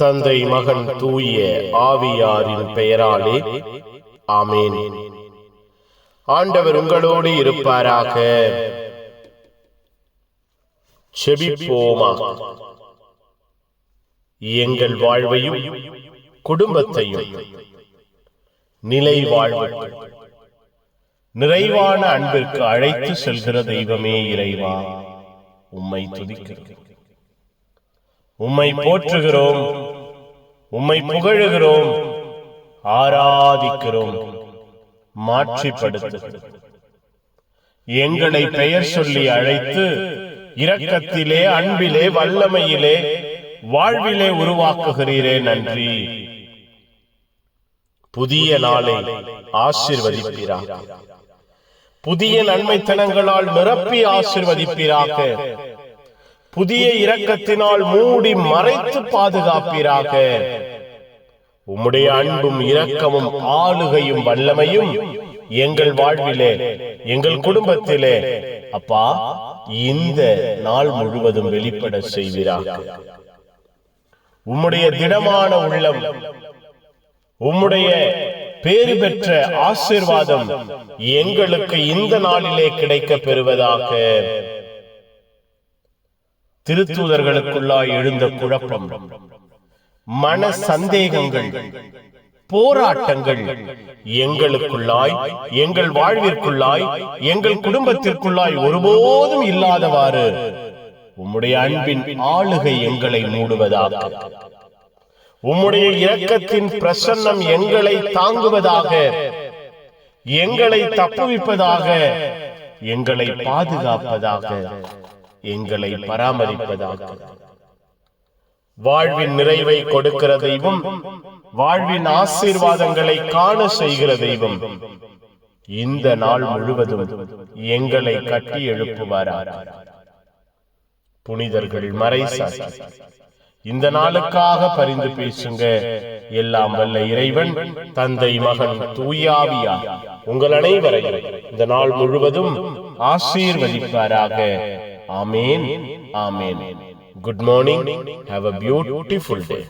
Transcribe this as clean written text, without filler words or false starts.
தந்தை, மகன், தூய ஆவியாரின் பெயராலே ஆமென். ஆண்டவர் உங்களோடு இருப்பாராக. செபிப்போமாக. எங்கள் வாழ்வையும் குடும்பத்தையும் நிலை வாழ்வுக்கு நிறைவான அன்பிற்கு அழைத்து செல்கிற தெய்வமே இறைவா, உம்மை துதிக்கிறோம், உம்மை போற்றுகிறோம், உம்மை புகழுகிறோம், ஆராதிக்கிறோம், மாற்றிப்படுத்து. எங்களை பெயர் சொல்லி அழைத்து இரக்கத்திலே, அன்பிலே, வல்லமையிலே, வாழ்விலே உருவாக்குகிறீரே, நன்றி. புதிய நாளை ஆசீர்வதிப்பீராக. புதிய நன்மைத்தனங்களால் நிரப்பி ஆசீர்வதிப்பீராக. புதிய இரக்கத்தினால் மூடி மறைத்து பாதுகாப்பீராக. உம்முடைய அன்பும் இரக்கமும் ஆளுகையும் வல்லமையும் எங்கள் வாழ்விலே, எங்கள் குடும்பத்திலே அப்பா இந்த நாள் முழுவதும் வெளிப்பட செய்வீராக. உம்முடைய திடமான உள்ளம், உம்முடைய பேறு பெற்ற ஆசீர்வாதம் எங்களுக்கு இந்த நாளிலே கிடைக்க பெறுவதாக. திருத்தூதர்களுக்குள்ளாய் எழுந்த குழப்பம், மன சந்தேகங்கள், போராட்டங்கள் எங்களுக்குள்ளாய், எங்கள் வாழ்விற்குள்ளாய், எங்கள் குடும்பத்திற்குள்ளாய் ஒருபோதும் இல்லாதவாறு உம்முடைய அன்பின் ஆளுகை எங்களை மூடுவதாக. உம்முடைய இரக்கத்தின் பிரசன்னம் எங்களை தாங்குவதாக, எங்களை தப்புவிப்பதாக, எங்களை பாதுகாப்பதாக, எங்களை பராமரிப்பதாக. வாழ்வின் நிறைவை கொடுக்கிற தெய்வம், வாழ்வின் ஆசீர்வாதங்களை காண செய்கிற தெய்வம் இந்த நாள் முழுவதும் எங்களை கட்டி எழுப்புவாராக. புனிதர்கள் மறைசாட்சி இந்த நாளுக்காக பரிந்து பேசுங்க. எல்லாம் வல்ல இறைவன், தந்தை, மகன், தூய ஆவியார் உங்கள் அனைவரையும் இந்த நாள் முழுவதும் ஆசீர்வதிப்பாராக. ஆமென், ஆமென். Good morning. Have a beautiful day.